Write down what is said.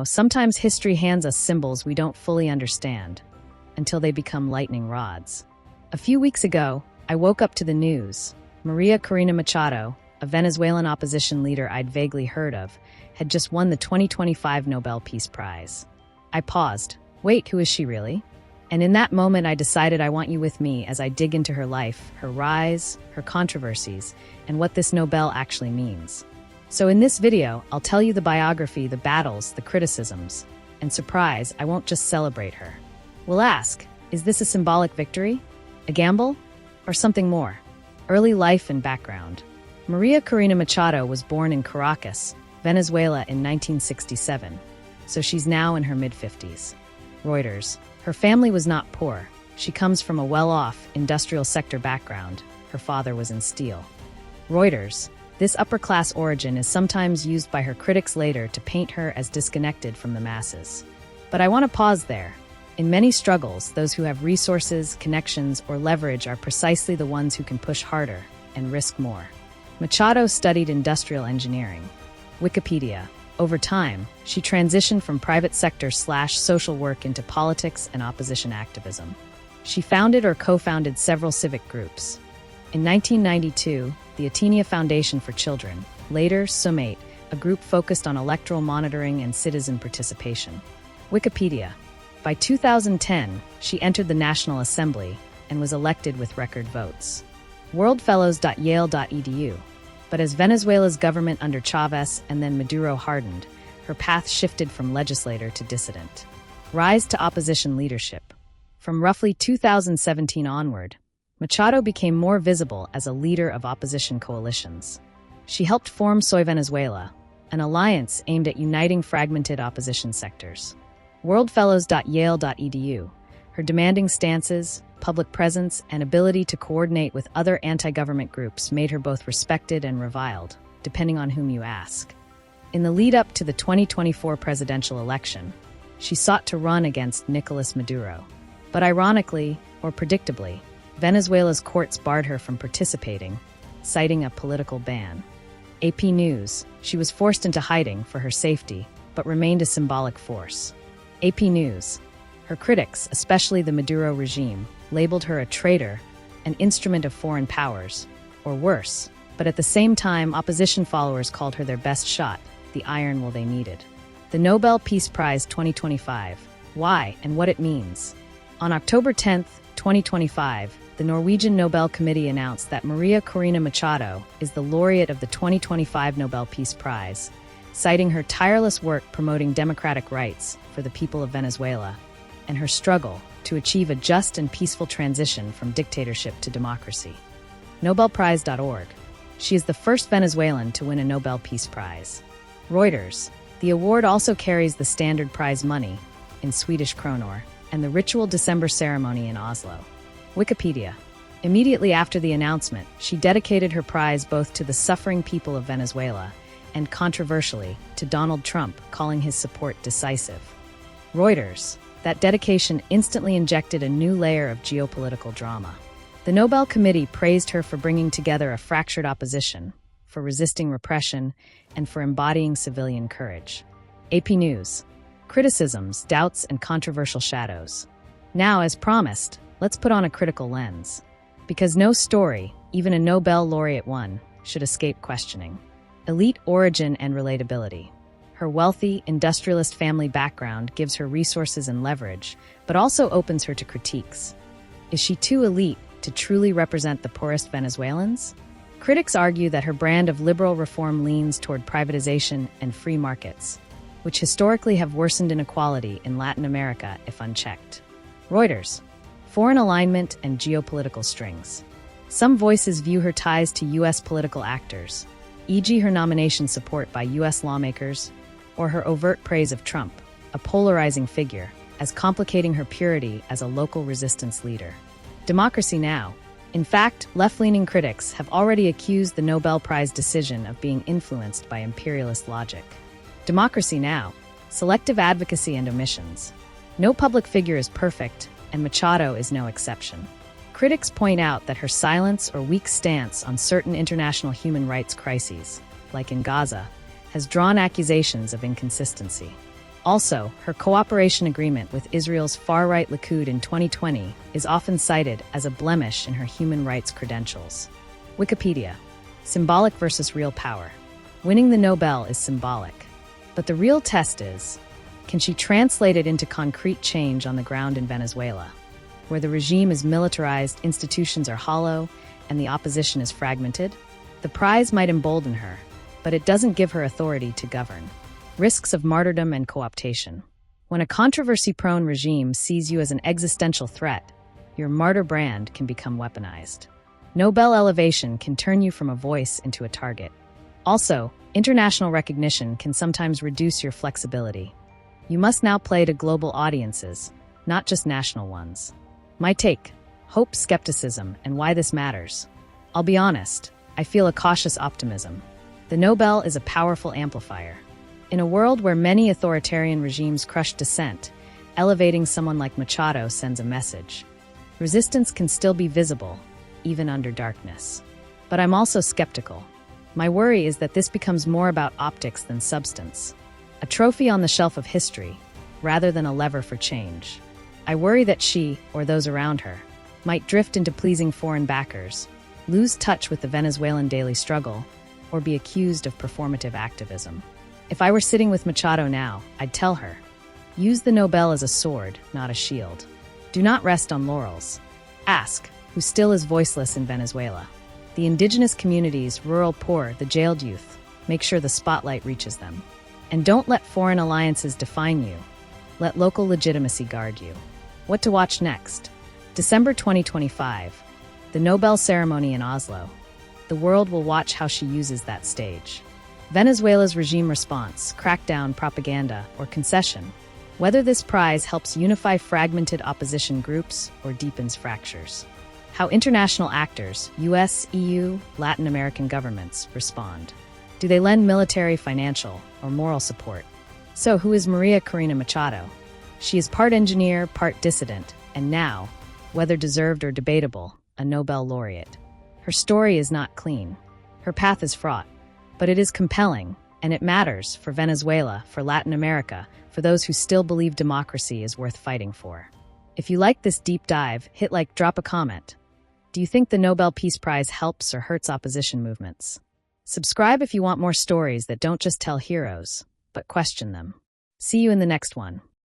Sometimes history hands us symbols we don't fully understand until they become lightning rods. A few weeks ago, I woke up to the news. María Corina Machado, a Venezuelan opposition leader I'd vaguely heard of, had just won the 2025 Nobel Peace Prize. I paused. Wait, who is she really? And in that moment, I decided I want you with me as I dig into her life, her rise, her controversies, and what this Nobel actually means. So in this video, I'll tell you the biography, the battles, the criticisms. And surprise, I won't just celebrate her. We'll ask, is this a symbolic victory? A gamble? Or something more? Early life and background. María Corina Machado was born in Caracas, Venezuela in 1967, so she's now in her mid-50s. Reuters. Her family was not poor. She comes from a well-off, industrial sector background. Her father was in steel. Reuters. This upper-class origin is sometimes used by her critics later to paint her as disconnected from the masses. But I want to pause there. In many struggles, those who have resources, connections, or leverage are precisely the ones who can push harder and risk more. Machado studied industrial engineering. Wikipedia. Over time, she transitioned from private sector/social work into politics and opposition activism. She founded or co-founded several civic groups. In 1992, the Atenia Foundation for Children, later Sumate, a group focused on electoral monitoring and citizen participation. Wikipedia. By 2010, she entered the National Assembly and was elected with record votes. worldfellows.yale.edu. But as Venezuela's government under Chavez and then Maduro hardened, her path shifted from legislator to dissident. Rise to opposition leadership. From roughly 2017 onward, Machado became more visible as a leader of opposition coalitions. She helped form Soy Venezuela, an alliance aimed at uniting fragmented opposition sectors. worldfellows.yale.edu. Her demanding stances, public presence, and ability to coordinate with other anti-government groups made her both respected and reviled, depending on whom you ask. In the lead-up to the 2024 presidential election, she sought to run against Nicolas Maduro. But ironically, or predictably, Venezuela's courts barred her from participating, citing a political ban. AP News. She was forced into hiding for her safety, but remained a symbolic force. AP News. Her critics, especially the Maduro regime, labeled her a traitor, an instrument of foreign powers, or worse. But at the same time, opposition followers called her their best shot, the iron will they needed. The Nobel Peace Prize 2025. Why and what it means. On October 10, 2025, the Norwegian Nobel Committee announced that María Corina Machado is the laureate of the 2025 Nobel Peace Prize, citing her tireless work promoting democratic rights for the people of Venezuela and her struggle to achieve a just and peaceful transition from dictatorship to democracy. Nobelprize.org. She is the first Venezuelan to win a Nobel Peace Prize. Reuters. The award also carries the standard prize money, in Swedish kronor, and the ritual December ceremony in Oslo. Wikipedia. Immediately after the announcement, she dedicated her prize both to the suffering people of Venezuela and, controversially, to Donald Trump, calling his support decisive. Reuters. That dedication instantly injected a new layer of geopolitical drama. The Nobel Committee praised her for bringing together a fractured opposition, for resisting repression, and for embodying civilian courage. AP News. Criticisms, doubts, and controversial shadows. Now, as promised, let's put on a critical lens. Because no story, even a Nobel laureate one, should escape questioning. Elite origin and relatability. Her wealthy, industrialist family background gives her resources and leverage, but also opens her to critiques. Is she too elite to truly represent the poorest Venezuelans? Critics argue that her brand of liberal reform leans toward privatization and free markets, which historically have worsened inequality in Latin America if unchecked. Reuters. Foreign alignment and geopolitical strings. Some voices view her ties to U.S. political actors, e.g. her nomination support by U.S. lawmakers, or her overt praise of Trump, a polarizing figure, as complicating her purity as a local resistance leader. Democracy Now! In fact, left-leaning critics have already accused the Nobel Prize decision of being influenced by imperialist logic. Democracy Now! Selective advocacy and omissions. No public figure is perfect, and Machado is no exception. Critics point out that her silence or weak stance on certain international human rights crises, like in Gaza, has drawn accusations of inconsistency. Also, her cooperation agreement with Israel's far-right Likud in 2020 is often cited as a blemish in her human rights credentials. Wikipedia. Symbolic versus real power. Winning the Nobel is symbolic. But the real test is, can she translate it into concrete change on the ground in Venezuela, where the regime is militarized, institutions are hollow, and the opposition is fragmented? The prize might embolden her, but it doesn't give her authority to govern. Risks of martyrdom and co-optation. When a controversy-prone regime sees you as an existential threat, your martyr brand can become weaponized. Nobel elevation can turn you from a voice into a target. Also, international recognition can sometimes reduce your flexibility. You must now play to global audiences, not just national ones. My take: hope, skepticism, and why this matters. I'll be honest, I feel a cautious optimism. The Nobel is a powerful amplifier. In a world where many authoritarian regimes crush dissent, elevating someone like Machado sends a message. Resistance can still be visible, even under darkness. But I'm also skeptical. My worry is that this becomes more about optics than substance. A trophy on the shelf of history, rather than a lever for change. I worry that she, or those around her, might drift into pleasing foreign backers, lose touch with the Venezuelan daily struggle, or be accused of performative activism. If I were sitting with Machado now, I'd tell her, use the Nobel as a sword, not a shield. Do not rest on laurels. Ask, who still is voiceless in Venezuela? The indigenous communities, rural poor, the jailed youth. Make sure the spotlight reaches them. And don't let foreign alliances define you. Let local legitimacy guard you. What to watch next? December 2025, the Nobel ceremony in Oslo. The world will watch how she uses that stage. Venezuela's regime response, crackdown, propaganda, or concession. Whether this prize helps unify fragmented opposition groups or deepens fractures. How international actors, US, EU, Latin American governments, respond. Do they lend military, financial, or moral support? So, who is María Corina Machado? She is part engineer, part dissident, and now, whether deserved or debatable, a Nobel laureate. Her story is not clean. Her path is fraught. But it is compelling, and it matters for Venezuela, for Latin America, for those who still believe democracy is worth fighting for. If you like this deep dive, hit like, drop a comment. Do you think the Nobel Peace Prize helps or hurts opposition movements? Subscribe if you want more stories that don't just tell heroes, but question them. See you in the next one.